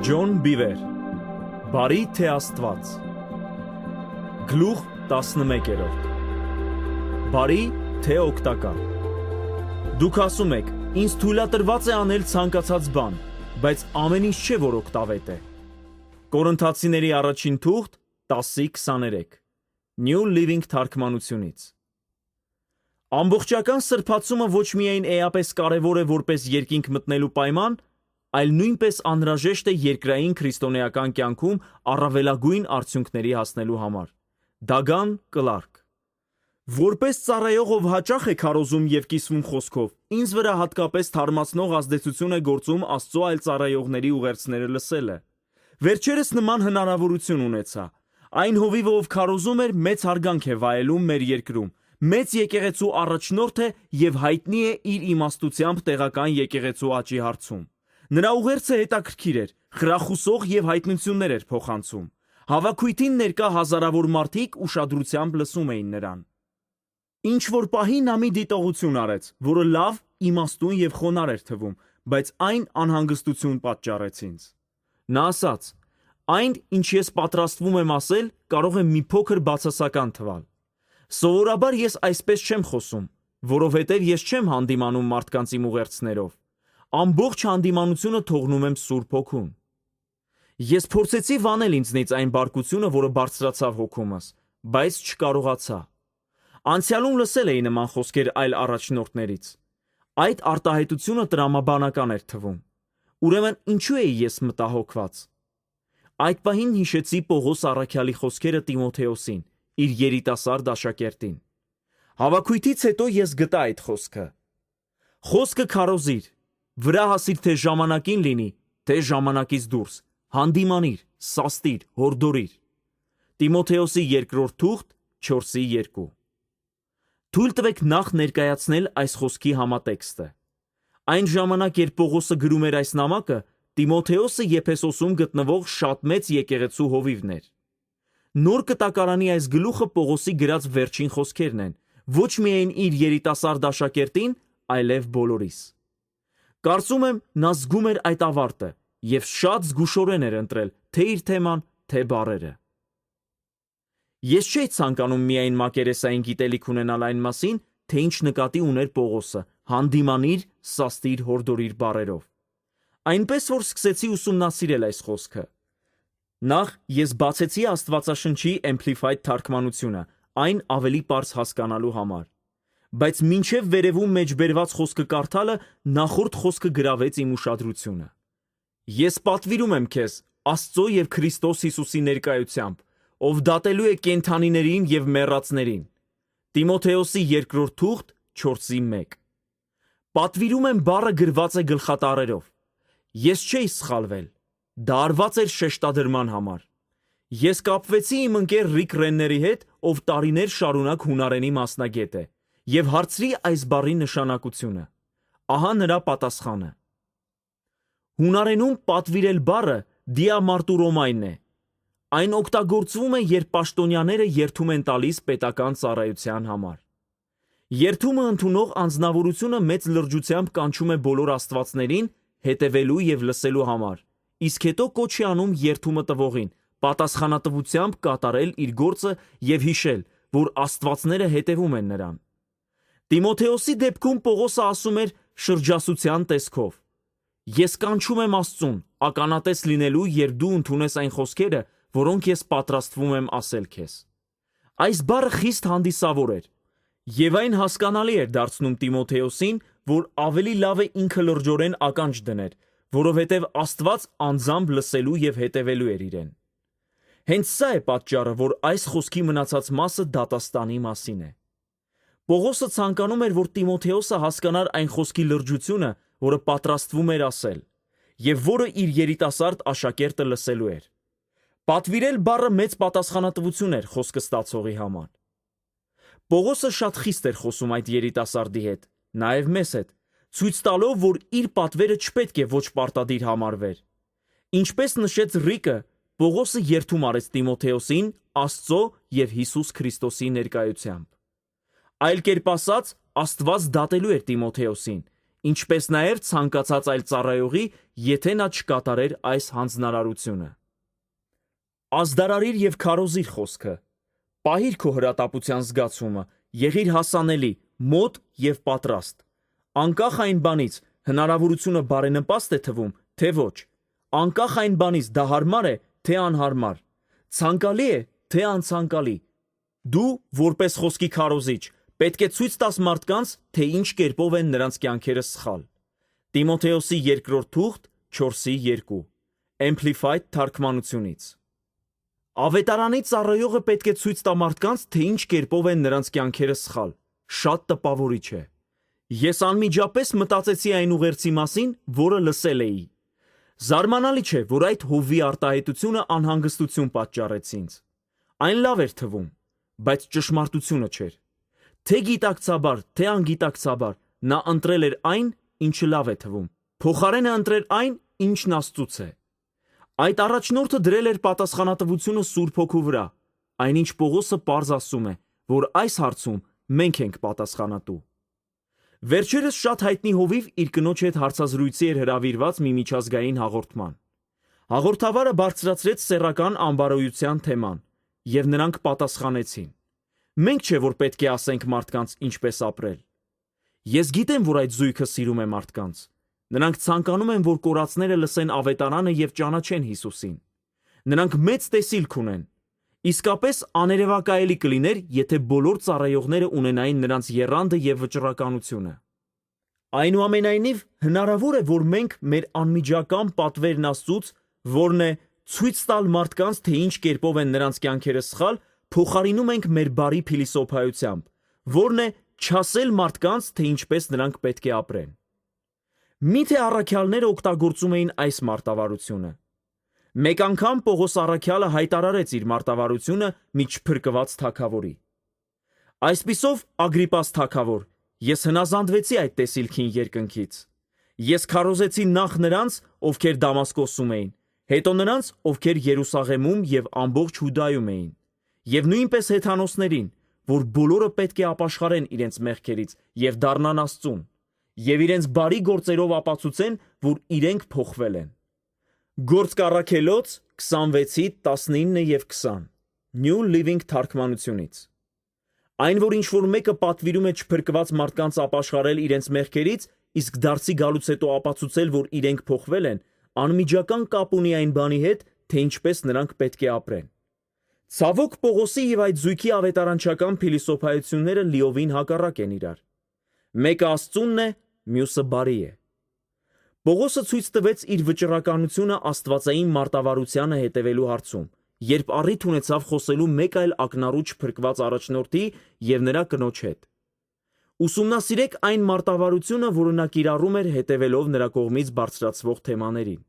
Ջոն Բիվեր, Բարի թե Աստված, Գլուխ 11-րդ, Բարի թե օգտակար։ Դուք ասում եք, ինձ թույլատրված է անել ցանկացած բան, բայց ամեն ինչ չէ, որ օգտավետ է։ Կորինթացիների առաջին թուղթ 10:23, New Living թարգմանությունից։ Ամբողջական սրբացումը ոչ միայն էապես կարևոր է որպես երկինք մտնելու պայման, այլ նույնպես անհրաժեշտ է երկրային քրիստոնեական կյանքում առավելագույն արդյունքների հասնելու համար։ Դագան Կլարկ։ Որպես ծառայող, ով հաճախ է քարոզում եւ կիսվում խոսքով, ինձ վրա հատկապես թարմացնող ազդեցություն է գործում Աստծո այլ ծառայողների ուղերձները լսելը։ Վերջերս նման հնարավորություն ունեցա։ Այն հովիվը, ով քարոզում էր, մեծ հարգանք է վայելում մեր երկրում։ Մեծ եկեղեցու առաջնորդ է եւ հայտնի է իր իմաստությամբ տեղական եկեղեցու աճի հարցում։ Նրա ուղերձը հետաքրքիր էր, խրախուսող եւ հայտնություններ էր փոխանցում։ Հավաքույթին ներկա հազարավոր մարդիկ ուշադրությամբ լսում էին նրան։ Ինչ որ պահի նա մի դիտողություն արեց, որը լավ, իմաստուն եւ խոնարհ էր թվում, բայց այն անհանգստություն պատճառեց ինձ։ Նա ասաց. «Այն, ինչ ես պատրաստվում եմ ասել, կարող է մի փոքր բացասական թվալ։ Սովորաբար ես այսպես չեմ խոսում, որովհետև ես չեմ հանդիմանում մարդկանց իմ ուղերձներով։ Ամբողջ հանդիմանությունը թողնում եմ Սուրբ Հոգուն։ Ես փորձեցի վանել ինձնից այն բարկությունը, որը բարձրացավ հոգումս, բայց չկարողացա։ Անցյալում լսել էի նման խոսքեր այլ առաջնորդներից։ Այդ արտահայտությունը տրամաբանական էր թվում։ Ուրեմն ինչու էի ես մտահոգված։ Այդ պահին հիշեցի Պողոս առաքյալի խոսքերը Տիմոթեոսին, իր երիտասարդ աշակերտին։ Հավաքույթից հետո ես գտա այդ խոսքը։ Խոսքը քարոզիր, վրա հասիր թե ժամանակին լինի, թե ժամանակից դուրս, հանդիմանիր, սաստիր, հորդորիր։ Տիմոթեոսի 2-րդ թուղթ 4:2։ Թույլ տվեք նախ ներկայացնել այս խոսքի համատեքստը։ Այն ժամանակ, երբ Պողոսը գրում էր այս նամակը, Տիմոթեոսը Եփեսոսում գտնվող շատ մեծ եկեղեցու հովիվն էր։ Նոր կտակարանի այս գլուխը Պողոսի գրած վերջին խոսքերն են, ոչ միայն իր երիտասարդ աշակերտին, այլև բոլորիս։ Կարծում եմ, նա զգում էր այդ ավարտը եւ շատ զգուշորեն էր ընտրել թե իր թեման, թե բառերը։ Ես չէի ցանկանում միայն մակերեսային գիտելիք ունենալ այն մասին, թե ինչ նկատի ուներ Պողոսը, հանդիմանիր, սաստիր, հորդորիր բառերով։ Այնպես որ սկսեցի ուսումնասիրել այս խոսքը։ Նախ ես բացեցի Աստվածաշնչի Amplified թարգմանությունը, այն ավելի պարզ հասկանալու համար։ Բայց մինչև վերևում մեջբերված խոսքը կարդալը նախորդ խոսքը գրավեց իմ ուշադրությունը։ Ես պատվիրում եմ քեզ Աստծո եւ Քրիստոս Հիսուսի ներկայությամբ, ով դատելու է կենդանիներին եւ մեռածներին։ Տիմոթեոսի 2-րդ թուղթ 4:1։ Պատվիրում եմ բառը գրված է գլխատառերով։ Ես չէի սխալվել։ Դա արված էր շեշտադրման համար։ Ես կապվեցի իմ ընկեր Ռիկ Ռենների հետ, ով տարիներ շարունակ հունարենի մասնագետ է, եւ հարցրի այս բառի նշանակությունը։ Ահա նրա պատասխանը։ Հունարենում պատվիրել բառը դիամարտուրոմայն է։ Այն օգտագործվում է, երբ պաշտոնյաները երդում են տալիս պետական ծառայության համար։ Երդումը ընդունող անձնավորությունը մեծ լրջությամբ կանչում է բոլոր աստվածներին հետևելու եւ լսելու համար, իսկ հետո կոչ է անում երդումը տվողին պատասխանատվությամբ կատարել իր գործը եւ հիշել, որ աստվածները հետևում են նրան։ Տիմոթեոսի դեպքում Պողոսը ասում էր շրջասության տեսքով. Ես կանչում եմ Աստծուն, ականատես լինելու, երբ դու ընդունես այն խոսքերը, որոնք ես պատրաստվում եմ ասել քեզ։ Այս բառը խիստ հանդիսավոր էր, եւ այն հասկանալի էր դարձնում Տիմոթեոսին, որ ավելի լավ է ինքը լրջորեն ականջ դներ, որովհետև Աստված անձամբ լսելու եւ հետևելու էր իրեն։ Հենց սա է պատճառը, որ այս խոսքի մնացած մասը դատաստանի մասին է։ Պողոսը ցանկանում էր, որ Տիմոթեոսը հասկանար այն խոսքի լրջությունը, որը պատրաստվում էր ասել, եւ որը իր երիտասարդ աշակերտը լսելու էր։ Պատվիրել բառը մեծ պատասխանատվություն էր խոսքը ստացողի համար։ Պողոսը շատ խիստ էր խոսում այդ երիտասարդի հետ, նաեւ մեզ հետ, ցույց տալով, որ իր պատվերը չպետք է ոչ պարտադիր համարվեր։ Ինչպես նշեց Ռիկը, Պողոսը երդում արեց Տիմոթեոսին Աստծո եւ Հիսուս Քրիստոսի ներկայությամբ։ Այլ կերպ ասած, Աստված դատելու էր Տիմոթեոսին, ինչպես նաև ցանկացած այլ ծառայողի, եթե նա չկատարեր այս հանձնարարությունը։ Ազդարարիր եւ քարոզիր խոսքը։ Պահիր քո հրատապության զգացումը, եղիր հասանելի, մոտ եւ պատրաստ։ Անկախ այն բանից, հնարավորությունը բարենպաստ է թվում, թե ոչ։ Անկախ այն բանից, դա հարմար է, թե անհարմար։ Ցանկալի է, թե անցանկալի։ Դու, որպես խոսքի քարոզիչ, պետք է ցույց տաս մարդկանց, թե ինչ կերպով են նրանց կյանքերը սխալ։ Տիմոթեոսի 2-րդ թուղթ 4:2 Amplified թարգմանությունից։ Ավետարանի ծառայողը պետք է ցույց տա մարդկանց, թե ինչ կերպով են նրանց կյանքերը սխալ։ Շատ տպավորիչ է։ Ես անմիջապես մտածեցի այն ուղերձի մասին, որը լսել էի։ Զարմանալի չէ, որ այդ հովվի արտահայտությունը անհանգստություն պատճառեց ինձ։ Այն լավ էր թվում, բայց ճշմարտությունը չէր։ Թե գիտակցաբար, թե անգիտակցաբար, նա ընտրել էր այն, ինչը լավ է թվում։ Փոխարենը ընտրել այն, ինչն Աստծուց է։ Այդ առաջնորդը դրել էր պատասխանատվությունը Սուրբ Հոգու վրա, այնինչ Պողոսը պարզ ասում է, որ այս հարցում մենք ենք պատասխանատու։ Վերջերս շատ հայտնի հովիվ իր կնոջ հետ հարցազրույցի էր հրավիրված մի միջազգային հաղորդման։ Հաղորդավարը բարձրացրեց սեռական անբարոյության թեման, եւ նրանք պատասխանեցին։ Մենք չէ, որ պետք է ասենք մարդկանց ինչպես ապրել։ Ես գիտեմ, որ այդ զույգը սիրում է մարդկանց։ Նրանք ցանկանում են, որ կորածները լսեն ավետարանը եւ ճանաչեն Հիսուսին։ Նրանք մեծ տեսիլք ունեն։ Իսկապես աներևակայելի կլիներ, եթե բոլոր ծառայողները ունենային նրանց եռանդը եւ վճռականությունը։ Այնուամենայնիվ, հնարավոր է, որ մենք մեր անմիջական պատվերն Աստծուց, որն է ցույց տալ մարդկանց, թե ինչ կերպով են նրանց կյանքերը սխալ, փոխարինում ենք մեր բարի փիլիսոփայությամբ, որն է չասել մարդկանց, թե ինչպես նրանք պետք է ապրեն։ Միթե առաքյալները օգտագործում էին այս մարտավարությունը։ Մեկ անգամ Պողոս առաքյալը հայտարարեց իր մարտավարությունը մի չփրկված թագավորի։ Այսպիսով, Ագրիպաս թագավոր, ես հնազանդվեցի այդ տեսիլքին երկնքից։ Ես քարոզեցի նախ նրանց, ովքեր Դամասկոսում էին, հետո նրանց, ովքեր Երուսաղեմում եւ ամբողջ Հուդայում էին, եւ նույնպես հեթանոսներին, որ բոլորը պետք է ապաշխարեն իրենց մեղքերից եւ դառնան Աստծուն, եւ իրենց բարի գործերով ապացուցեն, որ իրենք փոխվել են։ Գործք առաքելոց 26:19 եւ 20 New Living թարգմանությունից։ Այն, որ ինչ-որ մեկը պատվիրում է չփրկված մարդկանց ապաշխարել իրենց մեղքերից, իսկ դարձի գալուց հետո ապացուցել, որ իրենք փոխվել են, անմիջական կապ ունի այն բանի հետ, թե ինչպես նրանք պետք է ապրեն։ Ցավոք Պողոսի եւ այդ զույգի ավետարանչական փիլիսոփայությունները լիովին հակառակ են իրար։ Մեկը Աստծունն է, մյուսը բարի է։ Պողոսը ցույց տվեց իր վճռականությունը աստվածային մարտավարությանը հետևելու հարցում, երբ առիթ ունեցավ խոսելու մեկ այլ ակնառու չփրկված առաջնորդի եւ նրա կնոջ հետ։ Ուսումնասիրեք այն մարտավարությունը, որը նա կիրառում էր հետևելով նրա կողմից բարձրացվող թեմաներին։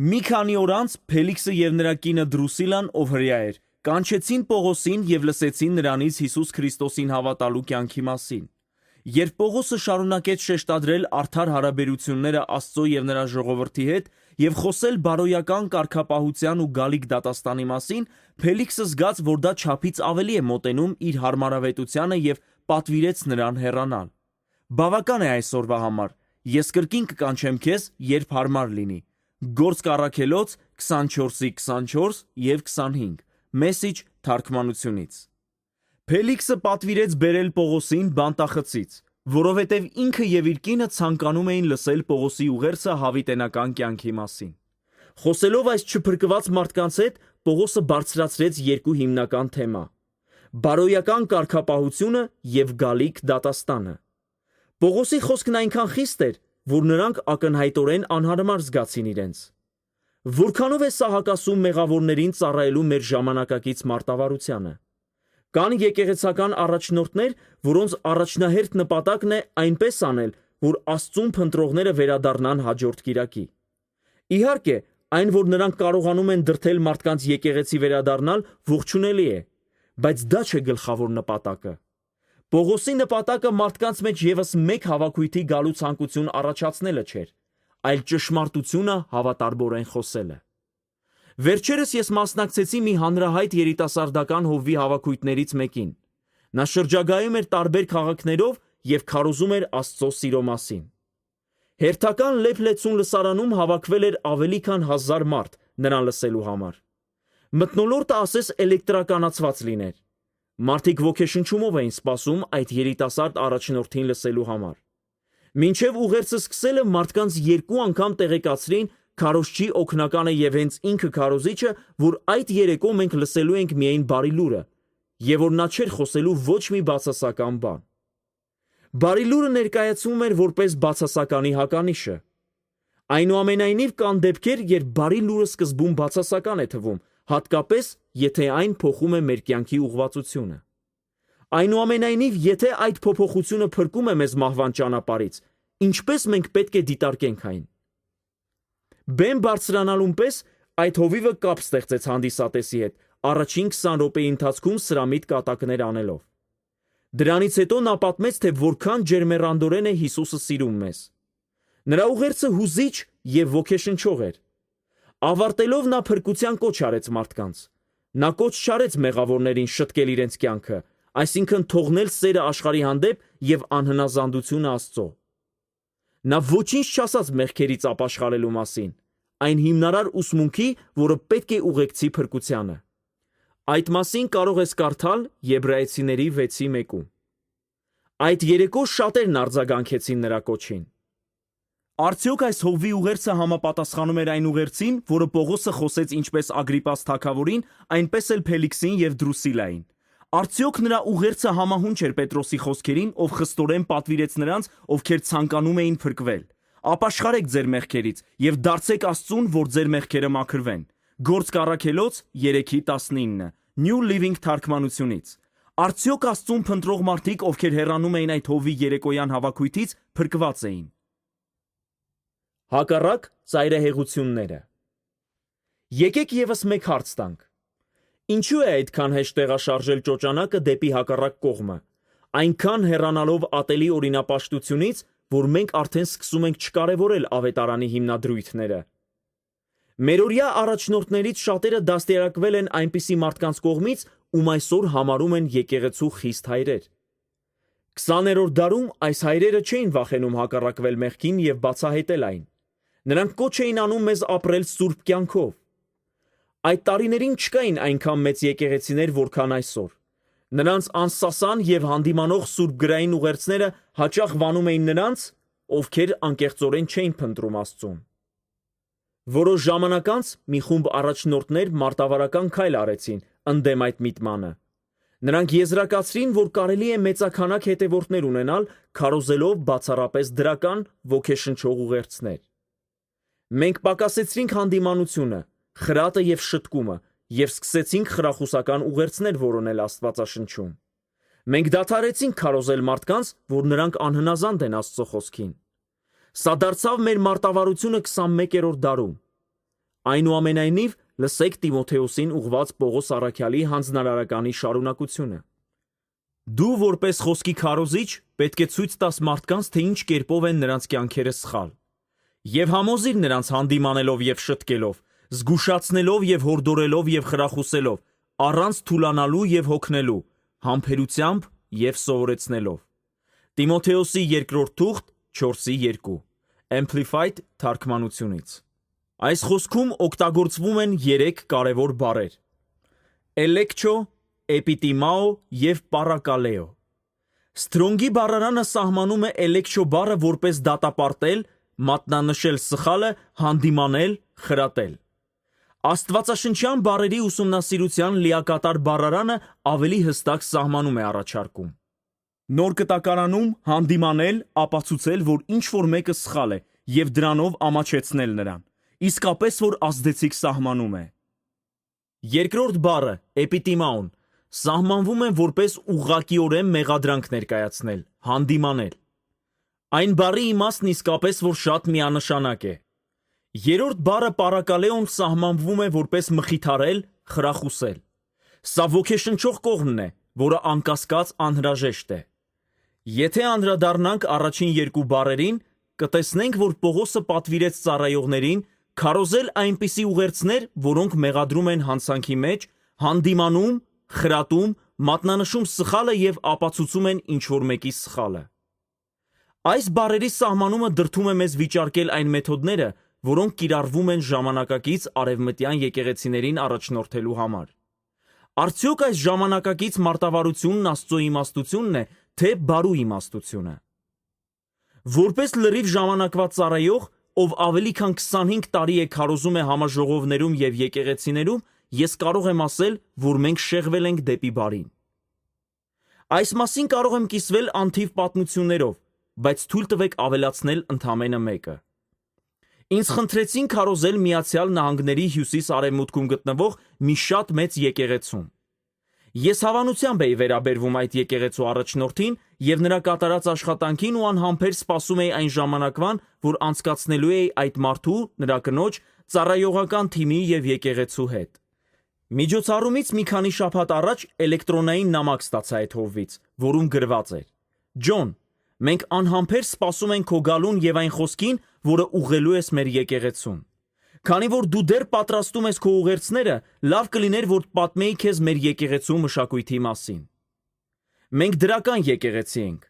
Մի քանի օր անց Ֆելիքսը եւ նրա կինը Դրուսիլան, ով հրեա էր, կանչեցին Պողոսին եւ լսեցին նրանից Հիսուս Քրիստոսին հավատալու կյանքի մասին։ Երբ Պողոսը շարունակեց շեշտադրել արդար հարաբերությունները Աստծո եւ նրա ժողովրդի հետ եւ խոսել բարոյական կարգապահության ու գալիք դատաստանի մասին, Ֆելիքսը զգաց, որ դա չափից ավելի է մոտենում իր հարմարավետությանը եւ պատվիրեց նրան հեռանալ։ Բավական է այսօրվա համար։ Ես կրկին կկանչեմ քեզ, երբ հարմար լինի։ Գործք առաքելոց 24:24 եւ 25 Message թարգմանությունից։ Ֆելիքսը պատվիրեց բերել Պողոսին բանտախցից, որովհետև ինքը եւ իր կինը ցանկանում էին լսել Պողոսի ուղերձը հավիտենական կյանքի մասին։ Խոսելով այս չփրկված մարդկանց հետ, Պողոսը բարձրացրեց երկու հիմնական թեմա՝ բարոյական կարգապահությունը եւ գալիք դատաստանը։ Պողոսի խոսքն այնքան խիստ էր, որ նրանք ակնհայտորեն անհարմար զգացին իրենց։ Որքանով է սա հակասում մեղավորներին ծառայելու մեր ժամանակակից մարտավարությանը։ Կան եկեղեցական առաջնորդներ, որոնց առաջնահերթ նպատակն է այնպես անել, որ Աստծուն փնտրողները վերադառնան հաջորդ կիրակի։ Իհարկե, այն, որ նրանք կարողանում են դրդել մարդկանց եկեղեցի վերադառնալ, ողջունելի է, բայց դա չէ գլխավոր նպատակը։ Պողոսի նպատակը մարդկանց մեջ եւս մեկ հավաքույթի գալու ցանկություն առաջացնելը չէր, այլ ճշմարտությունը հավատարմորեն խոսելը։ Վերջերս ես մասնակցեցի մի հանրահայտ երիտասարդական հովվի հավաքույթներից մեկին։ Նա շրջագայում էր տարբեր քաղաքներով եւ քարոզում էր Աստծո սիրո մասին։ Հերթական Լեփլեցուն լսարանում հավաքվել էր ավելի քան 1000 մարդ նրան լսելու համար։ Մթնոլորտը ասես էլեկտրականացված լիներ։ Մարդիկ ոգեշնչումով էին սպասում այդ երիտասարդ առաջնորդին լսելու համար։ Մինչև ուղերձը սկսելը մարդկանց 2 անգամ տեղեկացրին քարոզչի օգնականը եւ հենց ինքը քարոզիչը, որ այդ երեկո մենք լսելու ենք միայն բարի լուրը, եւ որ նա չէր խոսելու ոչ մի բացասական բան։ Բարի լուրը ներկայացվում էր որպես բացասականի հականիշը։ Այնուամենայնիվ կան դեպքեր, երբ բարի լուրը սկզբում բացասական է թվում, հատկապես եթե այն փոխում է մեր կյանքի ուղղվածությունը։ Այնուամենայնիվ, եթե այդ փոփոխությունը փրկում է մեզ մահվան ճանապարհից, ինչպես մենք պետք է դիտարկենք այն։ Բեմ բարձրանալուն պես այդ հովիվը կապ ստեղծեց հանդիսատեսի հետ, առաջին 20 րոպեի ընթացքում սրամիտ կատակներ անելով։ Դրանից հետո նա պատմեց, թե որքան ջերմեռանդորեն է Հիսուսը սիրում մեզ։ Նրա ուղերձը հուզիչ եւ ոգեշնչող էր։ Ավարտելով նա փրկության կոչ արեց մարդկանց։ Նա կոչ չարեց մեղավորներին շտկել իրենց կյանքը, այսինքն թողնել սերը աշխարհի հանդեպ եւ անհնազանդությունը Աստծո։ Նա ոչինչ չասաց մեղքերից ապաշխարելու մասին, այն հիմնարար ուսմունքի, որը պետք է ուղեկցի փրկությանը։ Այդ մասին կարող ես կարդալ Եբրայեցիների 6:1-ում։ Այդ երեկո շատերն արձագանքեցին նրա կոչին։ Արդյոք այս հովվի ուղերձը համապատասխանում էր այն ուղերձին, որը Պողոսը խոսեց ինչպես Ագրիպաս թագավորին, այնպես էլ Փելիքսին եւ Դրուսիլային։ Արդյոք նրա ուղերձը համահունչ էր Պետրոսի խոսքերին, ով խստորեն պատվիրեց նրանց, ովքեր ցանկանում էին փրկվել։ Ապաշխարեք ձեր մեղքերից եւ դարձեք Աստծուն, որ ձեր մեղքերը մաքրվեն։ Գործք առաքելոց 3:19 New Living թարգմանությունից։ Արդյոք Աստծուն փնտրող մարդիկ, ովքեր հեռանում էին այդ հովվի երեկոյան հավաքույթից, փրկված էին։ Հակառակ ծայրահեղությունները։ Եկեք եւս մեկ հարց տանք։ Ինչու է այդքան հեշտ տեղաշարժել ճոճանակը դեպի հակառակ կողմը, այնքան հեռանալով ատելի օրինապաշտությունից, որ մենք արդեն սկսում ենք չկարևորել ավետարանի հիմնադրույթները։ Մերօրյա առաջնորդներից շատերը դաստիարակվել են այնպիսի մարդկանց կողմից, ում այսօր համարում են եկեղեցու խիստ հայրեր։ 20-րդ դարում այս հայրերը չէին վախենում հակառակվել մեղքին եւ բացահայտել այն։ Նրանք կոչ էին անում մեզ ապրել սուրբ կյանքով։ Այդ տարիներին չկային այնքան մեծ եկեղեցիներ, որքան այսօր։ Նրանց անսասան եւ հանդիմանող սուրբ գրային ուղերձները հաճախ վանում էին նրանց, ովքեր անկեղծորեն չէին փնտրում Աստծուն։ Որոշ ժամանակ անց մի խումբ առաջնորդներ մարտավարական քայլ արեցին ընդդեմ այդ միտմանը։ Նրանք եզրակացրին, որ կարելի է մեծաքանակ հետևորդներ ունենալ, քարոզելով բացառապես դրական ոգեշնչող ուղերձներ։ Մենք պակասեցրինք հանդիմանությունը, խրատը եւ շտկումը եւ սկսեցինք խրախուսական ուղերձներ որոնել Աստվածաշնչում։ Մենք դադարեցինք քարոզել մարդկանց, որ նրանք անհնազանդ են Աստծո խոսքին։ Սա դարձավ մեր մարտավարությունը 21-րդ դարում։ Այնուամենայնիվ, լսեք Տիմոթեոսին ուղված Պողոս առաքյալի հանձնարարականի շարունակությունը։ Դու որպես խոսքի քարոզիչ պետք է ցույց տաս մարդկանց, թե ինչ կերպով են նրանց կյանքերը սխալ։ Եվ համոզիր նրանց հանդիմանելով եւ շտկելով, զգուշացնելով եւ հորդորելով եւ խրախուսելով, առանց թուլանալու եւ հոգնելու, համբերությամբ եւ սովորեցնելով։ Տիմոթեոսի 2-րդ թուղթ 4:2 Amplified թարգմանությունից։ Այս խոսքում օգտագործվում են 3 կարևոր բառեր. էլեկչո, էպիտիմաո եւ պարակալեո։ Ստրոնգի բառարանը սահմանում է էլեկչո բառը որպես դատապարտել, մատնանշել սխալը, հանդիմանել, խրատել։ Աստվածաշնչյան բառերի ուսումնասիրության լիակատար բառարանը ավելի հստակ սահմանում է առաջարկում։ Նոր կտակարանում հանդիմանել, ապացուցել, որ ինչ-որ մեկը սխալ է եւ դրանով ամաչեցնել նրան, իսկապես որ ազդեցիկ սահմանում է։ Երկրորդ բառը էպիտիմաոն սահմանվում է որպես ուղղակիորեն մեղադրանք ներկայացնել, հանդիմանել։ Այն բառի իմաստն իսկապես որ շատ միանշանակ է։ Երրորդ բառը պարակալեոն սահմանվում է որպես մխիթարել, խրախուսել։ Սա ոգեշնչող կողմն է, որը անկասկած անհրաժեշտ է։ Եթե անդրադառնանք առաջին 2 բառերին, կտեսնենք, որ Պողոսը պատվիրեց ծառայողներին քարոզել այնպիսի ուղերձներ, որոնք մեղադրում են հանցանքի մեջ, հանդիմանում, խրատում, մատնանշում սխալը եւ ապացուցում են ինչ-որ մեկի սխալը։ Այս բառերի սահմանումը դրդում է մեզ վիճարկել այն մեթոդները, որոնք կիրառվում են ժամանակակից արևմտյան եկեղեցիներին առաջնորդելու համար։ Արդյոք այս ժամանակակից մարտավարությունն Աստծո իմաստությունն է, թե բարու իմաստությունը։ Որպես լրիվ ժամանակվա ծառայող, ով ավելի քան 25 տարի է քարոզում է համաժողովներում և եկեղեցիներում, ես կարող եմ ասել, որ մենք շեղվել ենք դեպի բարին։ Այս մասին կարող եմ կիսվել անթիվ պատմություններով, բայց թույլ տվեք ավելացնել ընդամենը մեկը։ Ինձ խնդրեցին քարոզել Միացյալ Նահանգների հյուսիս-արևմուտքում գտնվող մի շատ մեծ եկեղեցում։ Ես հավանությամբ էի վերաբերվում այդ եկեղեցու առաջնորդին և նրա կատարած աշխատանքին ու անհամբեր սպասում էի այն ժամանակվան, որ անցկացնելու էի այդ մարդու, նրա կնոջ, ծառայողական թիմի և եկեղեցու հետ։ Միջոցառումից մի քանի շաբաթ առաջ էլեկտրոնային նամակ ստացա այդ հովվից, որում գրված էր. «Ջոն, մենք անհամբեր սպասում ենք քո գալուն և այն խոսքին, որը ուղղելու ես մեր եկեղեցուն։ Քանի որ դու դեռ պատրաստում ես քո ուղերձները, լավ կլիներ, որ պատմեի քեզ մեր եկեղեցու մշակույթի մասին։ Մենք դրական եկեղեցի ենք։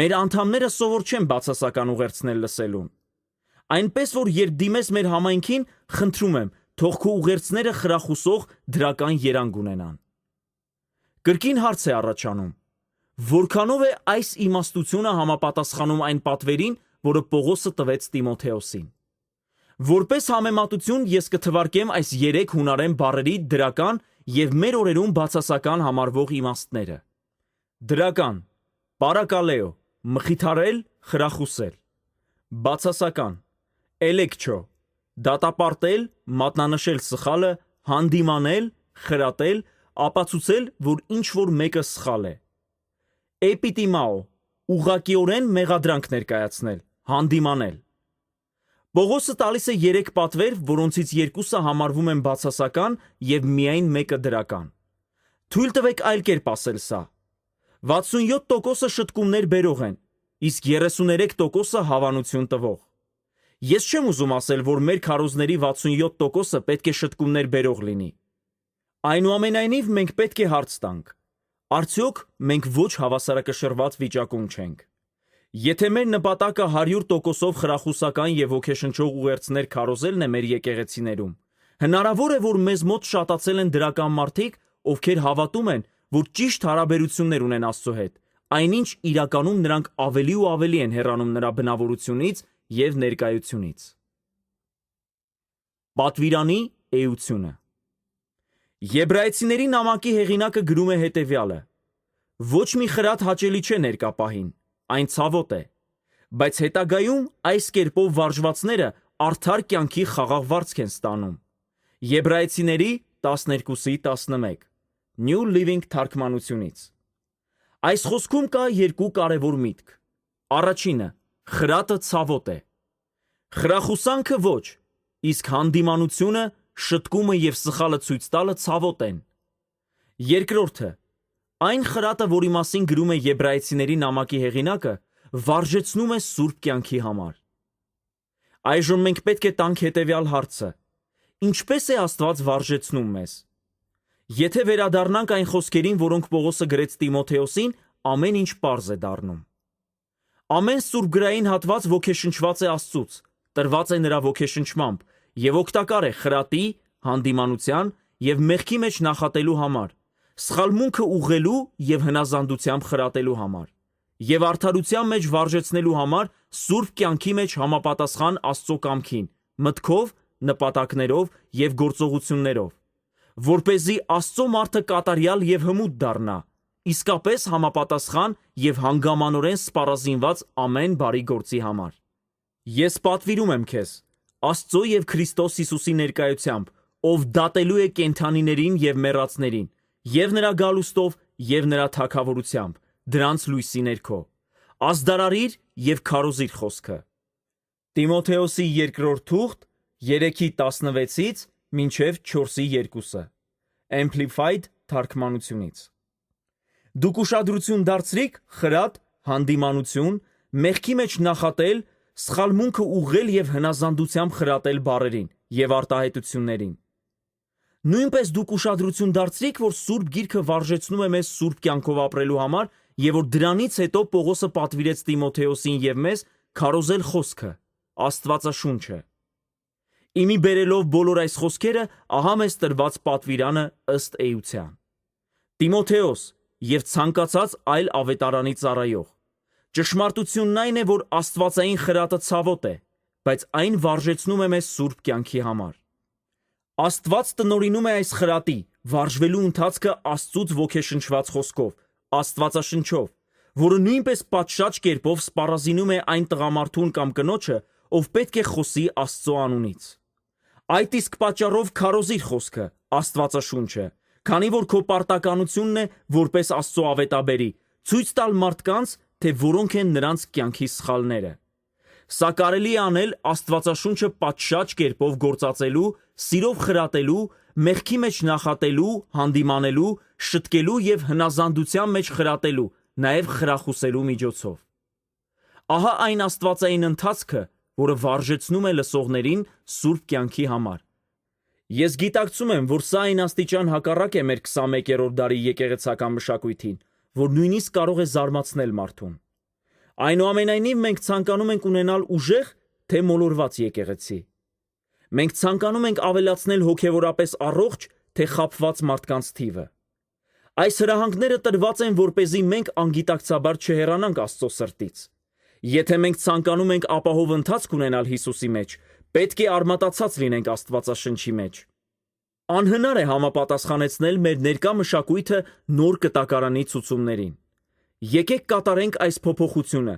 Մեր անդամները սովոր չեն բացասական ուղերձներ լսելուն։ Այնպես որ երբ դիմես մեր համայնքին, խնդրում եմ, թող քո ուղերձները խրախուսող դրական երանգ ունենան»։ Կրկին հարց է առաջանում. որքանով է այս իմաստությունը համապատասխանում այն պատվերին, որը Պողոսը տվեց Տիմոթեոսին։ Որպես համեմատություն ես կթվարկեմ այս 3 հունարեն բառերի դրական և մեր օրերում բացասական համարվող իմաստները։ Դրական՝ պարակալեո, մխիթարել, խրախուսել։ Բացասական՝ էլեկչո, դատապարտել, մատնանշել սխալը, հանդիմանել, խրատել, ապացուցել, որ ինչ-որ մեկը սխալ է։ Էպիտիմաո, ուղղակիորեն մեղադրանք ներկայացնել, հանդիմանել։ Պողոսը տալիս է 3 պատվեր, որոնցից 2-ը համարվում են բացասական և միայն մեկը դրական։ Թույլ տվեք այլ կերպ ասել սա. 67%-ը շտկումներ բերող են, իսկ 33%-ը հավանություն տվող։ Ես չեմ ուզում ասել, որ մեր քարոզների 67%-ը պետք է շտկումներ բերող լինի։ Այնուամենայնիվ մենք պետք է հարց տանք. արդյոք մենք ոչ հավասարակշռված վիճակում չենք։ Եթե մեր նպատակը 100%-ով խրախուսական և ոգեշնչող ուղերձներ քարոզելն է մեր եկեղեցիներում, հնարավոր է, որ մեզ մոտ շատացել են դրական մարդիկ, ովքեր հավատում են, որ ճիշտ հարաբերություններ ունեն Աստծո հետ, այնինչ իրականում նրանք ավելի ու ավելի են հեռանում նրա բնավորությունից և ներկայությունից։ Պատվիրանի էությունը։ Եբրայեցիների նամակի հեղինակը գրում է հետևյալը. «Ոչ մի խրատ հաճելի չէ ներկա պահին, այն ցավոտ է, բայց հետագայում այս կերպով վարժվածները արդար կյանքի խաղաղ վարձք են ստանում»։ Եբրայեցիների 12:11 New Living թարգմանությունից։ Այս խոսքում կա 2 կարևոր միտք։ Առաջինը՝ խրատը ցավոտ է։ Խրախուսանքը ոչ, իսկ հանդիմանությունը, շտկումը և սխալը ցույց տալը ցավոտ են։ Երկրորդը՝ այն խրատը, որի մասին գրում է Եբրայեցիների նամակի հեղինակը, վարժեցնում է սուրբ կյանքի համար։ Այժմ մենք պետք է տանք հետևյալ հարցը. ինչպե՞ս է Աստված վարժեցնում մեզ։ Եթե վերադառնանք այն խոսքերին, որոնք Պողոսը գրեց Տիմոթեոսին, ամեն ինչ պարզ է դառնում։ Ամեն սուրբգրային հատված ոգեշնչված է Աստծուց, տրված է նրա ոգեշնչմամբ և օգտակար է խրատի, հանդիմանության և մեղքի մեջ նախատելու համար, սխալմունքը ուղղելու և հնազանդությամբ խրատելու համար, և արդարության մեջ վարժեցնելու համար սուրբ կյանքի մեջ համապատասխան Աստծո կամքին, մտքով, նպատակներով և գործողություններով, որպեսզի Աստծո մարդը կատարյալ և հմուտ դառնա, իսկապես համապատասխան և հանգամանորեն սպառազինված ամեն բարի գործի համար։ Ես պատվիրում եմ քեզ, Աստծո և Քրիստոս Հիսուսի ներկայությամբ, ով դատելու է կենդանիներին և մեռածներին, և նրա գալուստով, և նրա թագավորությամբ, դրանց լույսի ներքո, ազդարարիր և քարոզիր խոսքը։ Տիմոթեոսի 2 թուղթ 3:16 մինչև 4:2 Amplified թարգմանությունից։ Դուք ուշադրություն դարձրիք խրատ, հանդիմանություն, մեղքի մեջ նախատել, սխալմունքը ուղղել և հնազանդությամբ խրատել բառերին և արտահայտություններին։ Նույնպես դուք ուշադրություն դարձրիք, որ Սուրբ Գիրքը վարժեցնում է մեզ սուրբ կյանքով ապրելու համար եւ որ դրանից հետո Պողոսը պատվիրեց Տիմոթեոսին եւ մեզ քարոզել խոսքը, Աստվածաշունչը։ Իմի բերելով բոլոր այս խոսքերը, ահա մեզ տրված պատվիրանը ըստ էության։ Տիմոթեոս եւ ցանկացած այլ ավետարանի ծառայող։ Ճշմարտությունն այն է, որ Աստվածային խրատը ցավոտ է, բայց այն վարժեցնում է մեզ սուրբ կյանքի համար։ Աստված տնօրինում է այս խրատի, վարժվելու ընթացքը Աստծուց ոգեշնչված խոսքով, Աստվածաշնչով, որը նույնպես պատշաճ կերպով սպառազինում է այն տղամարդուն կամ կնոջը, ով պետք է խոսի Աստծո անունից։ Այդ իսկ պատճառով քարոզիր խոսքը, Աստվածաշունչը, քանի որ քո պարտականությունն է, որպես Աստծո ավետաբերի, ցույց տալ մարդկանց, թե որոնք են նրանց կյանքի սխալները։ Սա կարելի է անել Աստվածաշունչը պատշաճ կերպով գործածելու, սիրով խրատելու, մեղքի մեջ նախատելու, հանդիմանելու, շտկելու եւ հնազանդության մեջ խրատելու, նաեւ խրախուսելու միջոցով։ Ահա այն աստվածային ընթացքը, որը վարժեցնում է լսողներին սուրբ կյանքի համար։ Ես գիտակցում եմ, որ սա այն աստիճան հակառակ է մեր 21-րդ դարի եկեղեցական մշակույթին, որ նույնիսկ կարող է զարմացնել մարդուն։ Այնուամենայնիվ մենք ցանկանում ենք ունենալ ուժեղ, թե մոլորված եկեղեցի։ Մենք ցանկանում ենք ավելացնել հոգևորապես առողջ, թե խաբված մարդկանց թիվը։ Այս հրահանգները տրված են, որպեսզի մենք անգիտակցաբար չհեռանանք Աստծո սրտից։ Եթե մենք ցանկանում ենք ապահով ընթացք ունենալ Հիսուսի մեջ, պետք է արմատացած լինենք Աստվածաշնչի մեջ։ Անհնար է համապատասխանեցնել մեր ներկա մշակույթը նոր կտակարանի ցուցումներին։ Եկեք կատարենք այս փոփոխությունը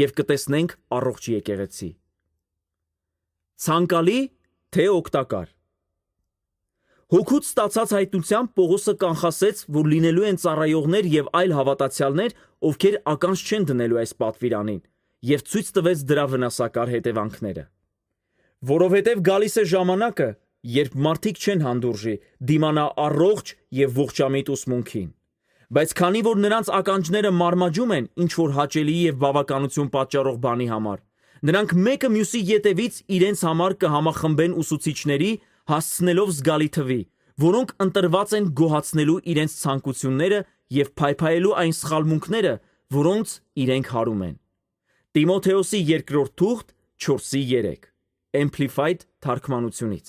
եւ կտեսնենք առողջ եկեղեցի։ Ցանկալի, թե օգտակար։ Հոգուց ստացած հայտնությամբ Պողոսը կանխասեց, որ լինելու են ծառայողներ եւ այլ հավատացյալներ, ովքեր ականջ չեն դնելու այս պատվիրանին, եւ ցույց տվեց դրա վնասակար հետևանքները։ Որովհետեւ գալիս է ժամանակը, երբ մարդիկ չեն հանդուրժի դիմանա առողջ եւ ողջամիտ ուսմունքին։ Բայց քանի որ նրանց ականջները մարմաջում են ինչ որ հաճելի եւ բավականություն պատճառող բանի համար, նրանք մեկը մյուսի ետևից իրենց համար կհամախմբեն ուսուցիչների, հասցնելով զգալի թվի, որոնք ընտրված են գոհացնելու իրենց ցանկությունները եւ փայփայելու այն սխալմունքները, որոնց իրենք հարում են։ Տիմոթեոսի 2-րդ թուղթ 4:3 Amplified թարգմանությունից։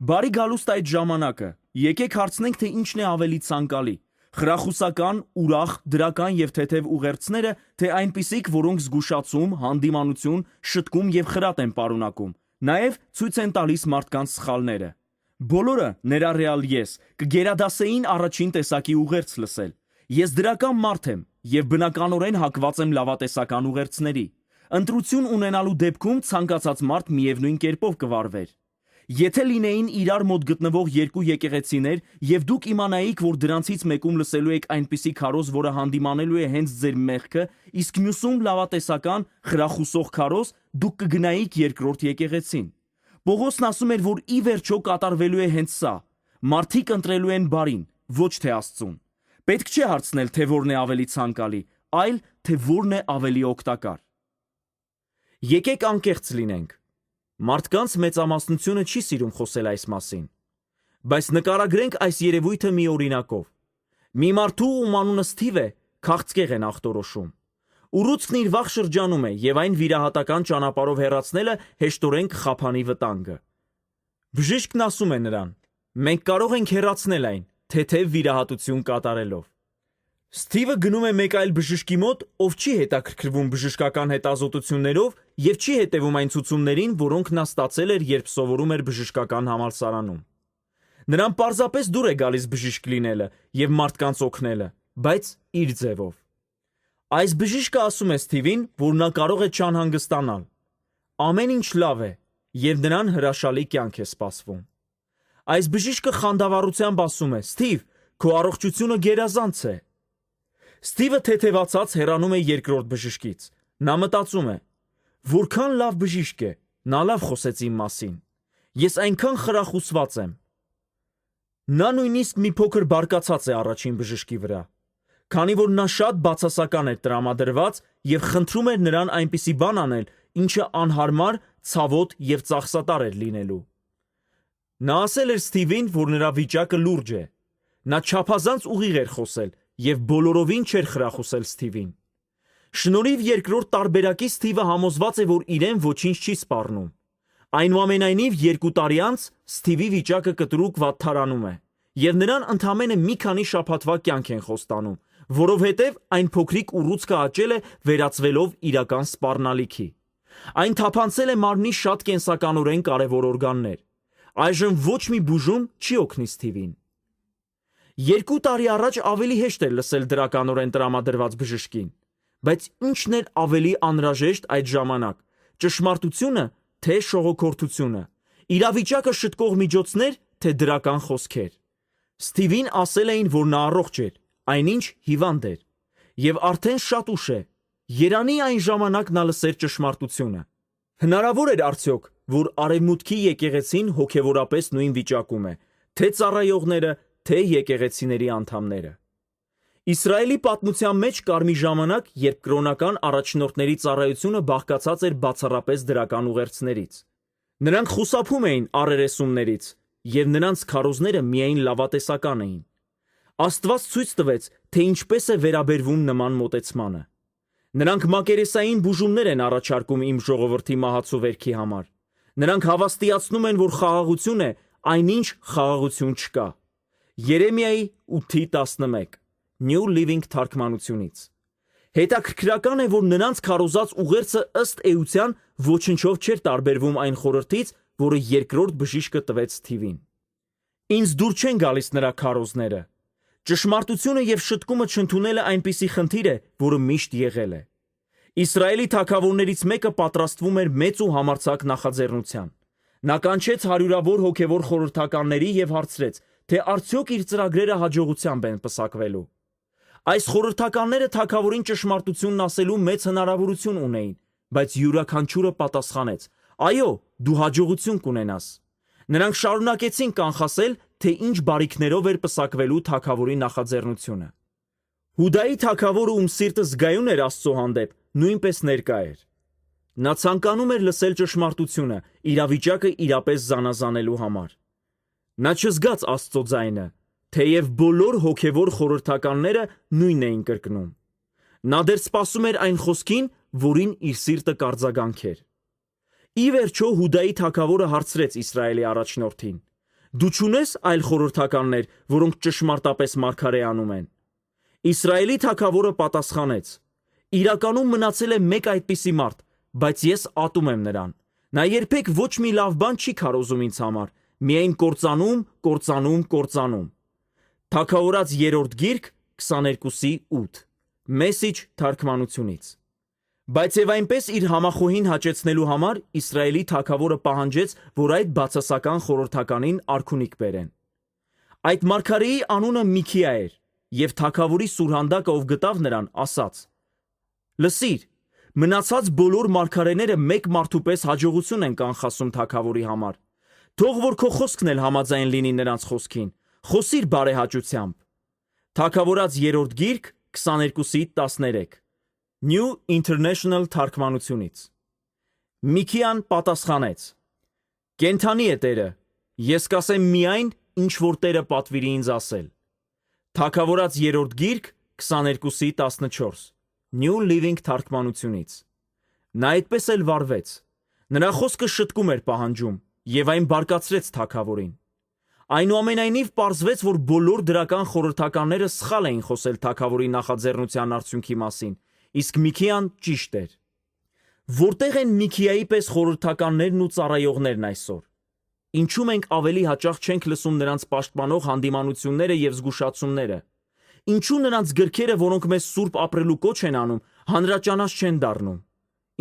Բարի գալուստ այդ ժամանակը, եկեք հարցնենք, թե ինչն է ավելի ցանկալի՝ խրախուսական, ուրախ, դրական եւ թեթև ուղերձները, թե այնպիսիք, որոնք զգուշացում, հանդիմանություն, շտկում եւ խրատ են պարունակում, նաեւ ցույց են տալիս մարդկանց սխալները։ Բոլորը, ներառյալ ես, կգերադասեին առաջին տեսակի ուղերձ լսել։ Ես դրական մարդ եմ եւ բնականորեն հակված եմ լավատեսական ուղերձների։ Ընտրություն ունենալու դեպքում ցանկացած մարդ միևնույն կերպով կվարվեր։ Եթե լինեին իրար մոտ գտնվող երկու եկեղեցիներ եւ դուք իմանայիք, որ դրանցից մեկում լսելու եք այնպիսի քարոզ, որը հանդիմանելու է հենց ձեր մեղքը, իսկ մյուսում լավատեսական, խրախուսող քարոզ, դուք կգնայիք երկրորդ եկեղեցին։ Պողոսն ասում էր, որ ի վերջո կատարվելու է հենց սա։ Մարդիկ ընտրելու են բարին, ոչ թե Աստծուն։ Պետք չէ հարցնել, թե որն է ավելի ցանկալի, այլ թե որն է ավելի օգտակար։ Եկեք անկեղծ լինենք։ Մարդկանց մեծամասնությունը չի սիրում խոսել այս մասին։ Բայց նկարագրենք այս երևույթը մի օրինակով։ Մի մարդու, ում անունը Սթիվ է, քաղցկեղ են ախտորոշում։ Ուռուցքն իր վաղ շրջանում է եւ այն վիրահատական ճանապարհով հեռացնելը հեշտորեն կխափանի վտանգը։ Բժիշկն ասում է նրան. մենք կարող ենք հեռացնել այն, թեթև վիրահատություն կատարելով։ Սթիվը գնում է մեկ այլ բժշկի մոտ, ով չի հետաքրքրվում բժշկական հետազոտություններով եւ չի հետևում այն ցուցումներին, որոնք նա ստացել էր, երբ սովորում էր բժշկական համալսարանում։ Նրան պարզապես դուր է գալիս բժիշկ լինելը եւ մարդկանց օգնելը, բայց իր ձևով։ Այս բժիշկը ասում է Սթիվին, որ նա կարող է չանհանգստանալ։ Ամեն ինչ լավ է եւ նրան հրաշալի կյանք է սպասվում։ Այս բժիշկը խանդավառությամբ ասում է. Սթիվ, քո առողջությունը գերազանց է։ Սթիվը թեթևացած հեռանում է երկրորդ բժշկից։ Նա մտածում է. որքան լավ բժիշկ է, նա լավ խոսեց իմ մասին։ Ես այնքան խրախուսված եմ։ Նա նույնիսկ մի փոքր բարկացած է առաջին բժշկի վրա, քանի որ նա շատ բացասական էր տրամադրված եւ խնդրում էր նրան այնպիսի բան անել, ինչը անհարմար, ցավոտ եւ ծախսատար էր լինելու։ Նա ասել էր Սթիվին, որ նրա վիճակը լուրջ է։ Նա չափազանց ուղիղ էր խոսել եւ բոլորովին չէր խրախուսել Սթիվին։ Շնորհիվ երկրորդ տարբերակի Սթիվը համոզված է, որ իրեն ոչինչ չի սպառնում։ Այնուամենայնիվ 2 տարի անց Սթիվի վիճակը կտրուկ վատթարանում է, եւ նրան ընդամենը մի քանի շաբաթվա կյանք են խոստանում, որովհետեւ այն փոքրիկ ուռուցքը աճել է վերածվելով իրական սպառնալիքի։ Այն թափանցել է մարմնի շատ կենսականորեն կարևոր օրգաններ։ Այժմ ոչ մի բուժում չի օգնի Սթիվին։ 2 տարի առաջ ավելի հեշտ էր լսել դրականորեն տրամադրված բժշկին, բայց ինչն էր ավելի անհրաժեշտ այդ ժամանակ՝ ճշմարտությունը, թե շողոքորթությունը, իրավիճակը շտկող միջոցներ, թե դրական խոսքեր։ Սթիվին ասել էին, որ նա առողջ էր, այնինչ հիվանդ էր, եւ արդեն շատ ուշ է։ Երանի այն ժամանակ նա լսեր ճշմարտությունը։ Հնարավոր էր արդյոք, որ արևմուտքի եկեղեցին հոգևորապես նույն վիճակում է, թե ծառայողները, թե եկեղեցիների անդամները։ Իսրայելի պատմության մեջ կար մի ժամանակ, երբ կրոնական առաջնորդների ծառայությունը բաղկացած էր բացառապես դրական ուղերձներից։ Նրանք խուսափում էին առերեսումներից, եւ նրանց քարոզները միայն լավատեսական էին։ Աստված ցույց տվեց, թե ինչպես է վերաբերվում նման մոտեցմանը։ Նրանք մակերեսային բուժումներ են առաջարկում իմ ժողովրդի մահացու վերքի համար։ Նրանք հավաստիացնում են, որ խաղաղություն է, այնինչ խաղաղություն չկա։ Երեմիայի 8:11 New Living թարգմանությունից։ Հետաքրքրական է, որ նրանց քարոզած ուղերձը ըստ էության ոչնչով չէր տարբերվում այն խորհրդից, որը երկրորդ բժիշկը տվեց Սթիվին։ Ինձ դուր չեն գալիս նրա քարոզները։ Ճշմարտությունը եւ շտկումը չընդունելը այնպիսի խնդիր է, որը միշտ եղել է։ Իսրայելի թագավորներից մեկը պատրաստվում էր մեծ ու համարձակ նախաձեռնության։ Նա կանչեց հարյուրավոր հոգևոր խորհրդականների եւ հարցրեց, թե արդյոք իր ծրագրերը հաջողությամբ են պսակվելու։ Այս խորհրդականները թագավորին ճշմարտությունն ասելու մեծ հնարավորություն ունեին, բայց յուրաքանչյուրը պատասխանեց. «Այո, դու հաջողություն կունենաս»։ Նրանք շարունակեցին կանխասել, թե ինչ բարիքներով էր պսակվելու թագավորի նախաձեռնությունը։ Հուդայի թագավորը, ում սիրտը զգայուն էր Աստծո հանդեպ, նույնպես ներկա էր։ Նա ցանկանում էր լսել ճշմարտությունը, իրավիճակը իրապես զանազանելու համար։ Նա չզգաց Աստծո ձայնը, թեև բոլոր հոգևոր խորհրդականները նույնն էին կրկնում։ Նա դեռ սպասում էր այն խոսքին, որին իր սիրտը կարձագանքեր։ Ի վերջո Հուդայի թագավորը հարցրեց Իսրայելի առաջնորդին. «Դու չունես այլ խորհրդականներ, որոնք ճշմարտապես մարգարեանում են»։ Իսրայելի թագավորը պատասխանեց. «Իրականում մնացել է մեկ այդպիսի մարդ, բայց ես ատում եմ նրան։ Նա երբեք ոչ մի լավ բան չի քարոզում ինձ համար, միայն կործանում, կործանում, կործանում»։ Թագավորաց 3-րդ գիրք 22:8 Մեսիջ թարգմանությունից։ Բայց եւ այնպես իր համախոհին հաճեցնելու համար Իսրայելի թագավորը պահանջեց, որ այդ բացասական խորհրդականին արքունիք բերեն։ Այդ մարգարեի անունը Միքիա էր, եւ թագավորի սուրհանդակը, ով գտավ նրան, ասաց. «Լսիր, մնացած բոլոր մարգարեները մեկ մարդու պես հաջողություն են կանխասում թագավորի համար։ Թող որ քո խոսքն էլ համաձայն լինի նրանց խոսքին, խոսիր բարեհաճությամբ»։ Թագավորաց 3-րդ գիրք 22:13 New International թարգմանությունից։ Միքիան պատասխանեց. «Կենթանի է Տերը, ես կասեմ միայն, ինչ որ Տերը պատվիրի ինձ ասել»։ Թագավորաց 3-րդ գիրք 22:14 New Living թարգմանությունից։ Նա այդպես էլ վարվեց։ Նրա խոսքը շտկում էր պահանջում, եւ այն բարկացրեց թագավորին։ Այնուամենայնիվ պարզվեց, որ բոլոր դրական խորհրդականները սխալ էին խոսել թագավորի նախաձեռնության արդյունքի մասին, իսկ Միքիան ճիշտ էր։ Որտեղ են Միքիայի պես խորհրդականներն ու ծառայողներն այսօր։ Ինչու մենք ավելի հաճախ չենք լսում նրանց պաշտպանող հանդիմանությունները եւ զգուշացումները։ Ինչու նրանց գրքերը, որոնք մեզ սուրբ ապրելու կոչ են անում, հանրաճանաչ չեն դառնում։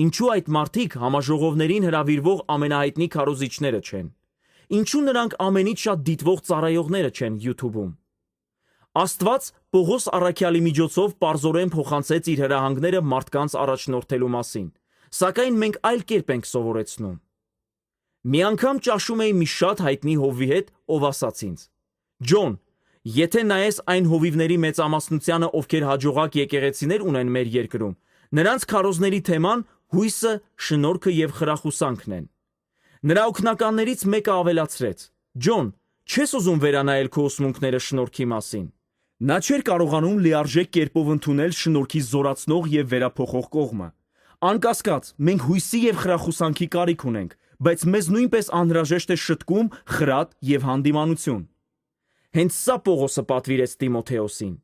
Ինչու այդ մարդիկ համաժողովներին հրավիրվող ամենահայտնի քարոզիչները չեն։ Ինչու նրանք ամենից շատ դիտվող ծառայողները չեն YouTube-ում։ Աստված Պողոս առաքյալի միջոցով պարզորեն փոխանցեց իր հրահանգները մարդկանց առաջնորդելու մասին, սակայն մենք այլ կերպ ենք սովորեցնում։ Մի անգամ ճաշում էի մի շատ հայտնի հովվի հետ, ով ասաց ինձ. «Ջոն, եթե նայես այն հովիվների մեծամասնությանը, ովքեր հաջողակ եկեղեցիներ ունեն մեր երկրում, նրանց քարոզների թեման հույսը, շնորհքը եւ խրախուսանքն են»։ Նրա օգնականներից մեկը ավելացրեց. «Ջոն, չես ուզում վերանայել քո ուսմունքները շնորհքի մասին»։ Նա չէր կարողանում լիարժեք կերպով ընդունել շնորհքի զորացնող եւ վերափոխող կողմը։ Անկասկած, մենք հույսի եւ խրախուսանքի կարիք ունենք, բայց մեզ նույնպես անհրաժեշտ է շտկում, խրատ եւ հանդիմանություն։ Հենց սա Պողոսը պատվիրեց Տիմոթեոսին։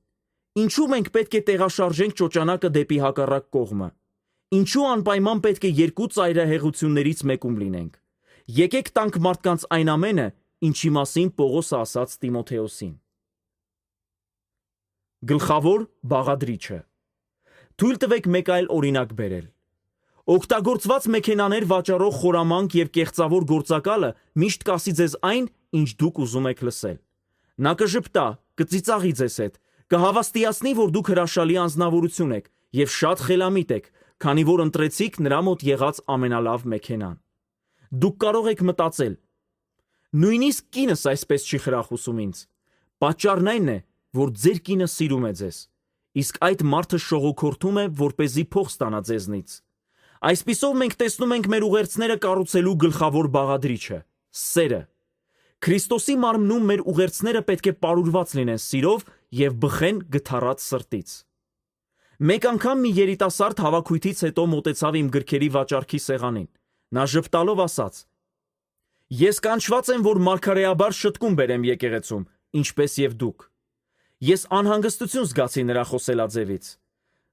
Ինչու մենք պետք է տեղաշարժենք ճոճանակը դեպի հակառակ կողմը։ Ինչու անպայման պետք է երկու ծայրահեղություններից մեկում լինենք։ Եկեք տանք մարդկանց այն ամենը, ինչի մասին Պողոսը ասաց Տիմոթեոսին։ Գլխավոր բաղադրիչը։ Թույլ տվեք մեկ այլ օրինակ բերել։ Օգտագործված մեքենաներ վաճառող խորամանկ եւ կեղծավոր գործակալը միշտ կասի ձեզ այն, ինչ դուք ուզում եք լսել։ Նա կժպտա, կծիծաղի ձեզ հետ, կհավաստիացնի, որ դուք հրաշալի անձնավորություն եք եւ շատ խելամիտ եք, քանի որ ընտրեցիք նրա մոտ եղած ամենալավ մեքենան։ Դուք կարող եք մտածել. նույնիսկ կինս այսպես չի խրախուսում ինձ։ Պատճառն այն է, որ ձեր կինը սիրում է ձեզ, իսկ այդ մարդը շողոքորթում է, որպեսզի փող ստանա ձեզնից։ Այսպիսով մենք տեսնում ենք մեր ուղերձները կառուցելու գլխավոր բաղադրիչը՝ սերը։ Քրիստոսի մարմնում մեր ուղերձները պետք է պարուրված լինեն սիրով եւ բխեն գթառած սրտից։ Մեկ անգամ մի երիտասարդ հավաքույթից հետո մոտեցավ իմ գրքերի վաճառքի սեղանին։ Նա ժպտալով ասաց. Ես կանչված եմ, որ մարգարեաբար շտկում բերեմ եկեղեցում, ինչպես եւ դուք։ Ես անհանգստություն զգացի նրա խոսելաձևից։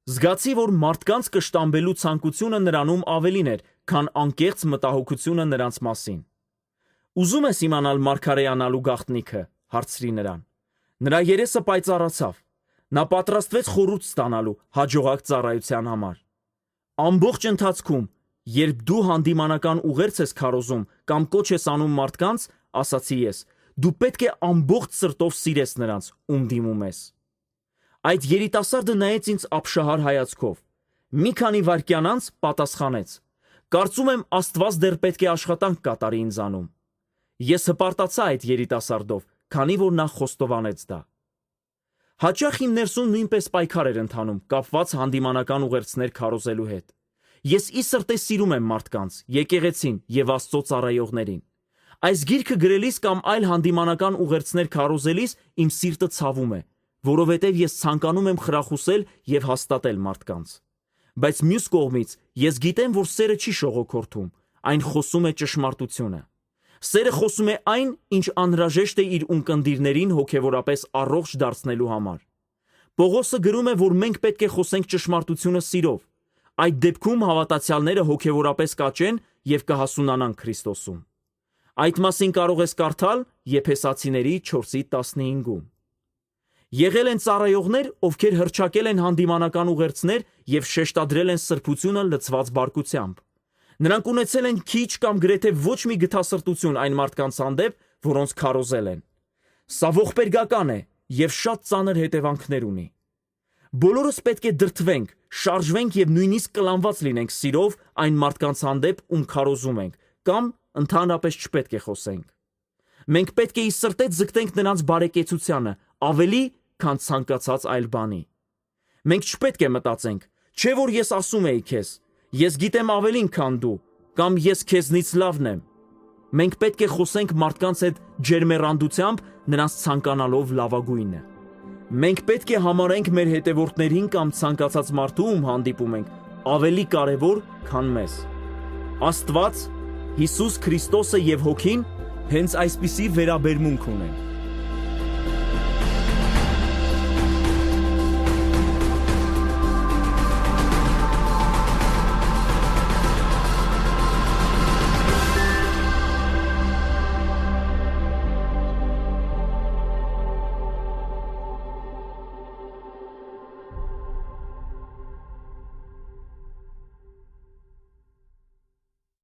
Զգացի, որ մարդկանց կշտամբելու ցանկությունը նրանում ավելին էր, քան անկեղծ մտահոգությունը նրանց մասին։ Ուզում ես իմանալ մարգարեանալու գաղտնիքը, հարցրի նրան։ Նրա երեսը պայծառացավ։ Նա պատրաստվեց խորհուրդ ստանալու հաջողակ ծառայության համար։ Ամբողջ ընթացքում, երբ դու հանդիմանական ուղերձ ես քարոզում կամ կոչ ես անում մարդկանց, ասացի ես, դու պետք է ամբողջ սրտով սիրես նրանց, ում դիմում ես։ Այդ երիտասարդը նայեց ինձ ապշահար հայացքով։ Մի քանի վայրկյան անց պատասխանեց. Կարծում եմ Աստված դեռ պետք է աշխատանք կատարի ինձանում։ Ես հպարտացա այդ երիտասարդով, քանի որ նա խոստովանեց դա։ Հաճախ իմ ներսում նույնպես պայքար էր ընթանում, կապված հանդիմանական ուղերձներ քարոզելու հետ։ Ես ի սրտե սիրում եմ մարդկանց, եկեղեցին եւ Աստծո ծառայողներին։ Այս գիրքը գրելիս կամ այլ հանդիմանական ուղերձներ քարոզելիս իմ սիրտը ցավում է, որովհետև ես ցանկանում եմ խրախուսել եւ հաստատել մարդկանց։ Բայց մյուս կողմից ես գիտեմ, որ սերը չի շողոքորթում, այն խոսում է ճշմարտությունը։ Սերը խոսում է այն, ինչ անհրաժեշտ է իր ունկնդիրներին հոգևորապես առողջ դարձնելու համար։ Պողոսը գրում է, որ մենք պետք է խոսենք ճշմարտությունը սիրով։ Այդ դեպքում հավատացյալները հոգևորապես կաճեն եւ կհասունանան Քրիստոսում։ Այդ մասին կարող ես կարդալ Եփեսացիների 4:15-ում։ Եղել են ծառայողներ, ովքեր հռչակել են հանդիմանական ուղերձներ եւ շեշտադրել են սրբությունը լցված բարկությամբ։ Նրանք ունեցել են քիչ կամ գրեթե ոչ մի գթասրտություն այն մարդկանց հանդեպ, որոնց քարոզել են։ Սա ողբերգական է եւ շատ ծանր հետևանքներ ունի։ Բոլորս պետք է դրդվենք, շարժվենք եւ նույնիսկ կլանված լինենք սիրով այն մարդկանց հանդեպ, ում քարոզում ենք, կամ ընդհանրապես չպետք է խոսենք։ Մենք պետք է ի սրտե ձգտենք նրանց բարեկեցությանը, ավելի, քան ցանկացած այլ բանի։ Մենք չպետք է մտածենք, չէ՞ որ ես ասում էի քեզ, ես գիտեմ ավելին, քան դու, կամ ես քեզնից լավն եմ։ Մենք պետք է խոսենք մարդկանց հետ ջերմեռանդությամբ, նրանց ցանկանալով լավագույնը։ Մենք պետք է համարենք մեր հետևորդներին կամ ցանկացած մարդու, ում հանդիպում ենք, ավելի կարևոր, քան մեզ։ Աստված, Հիսուս Քրիստոսը եւ Հոգին հենց այսպիսի վերաբերմունք ունեն։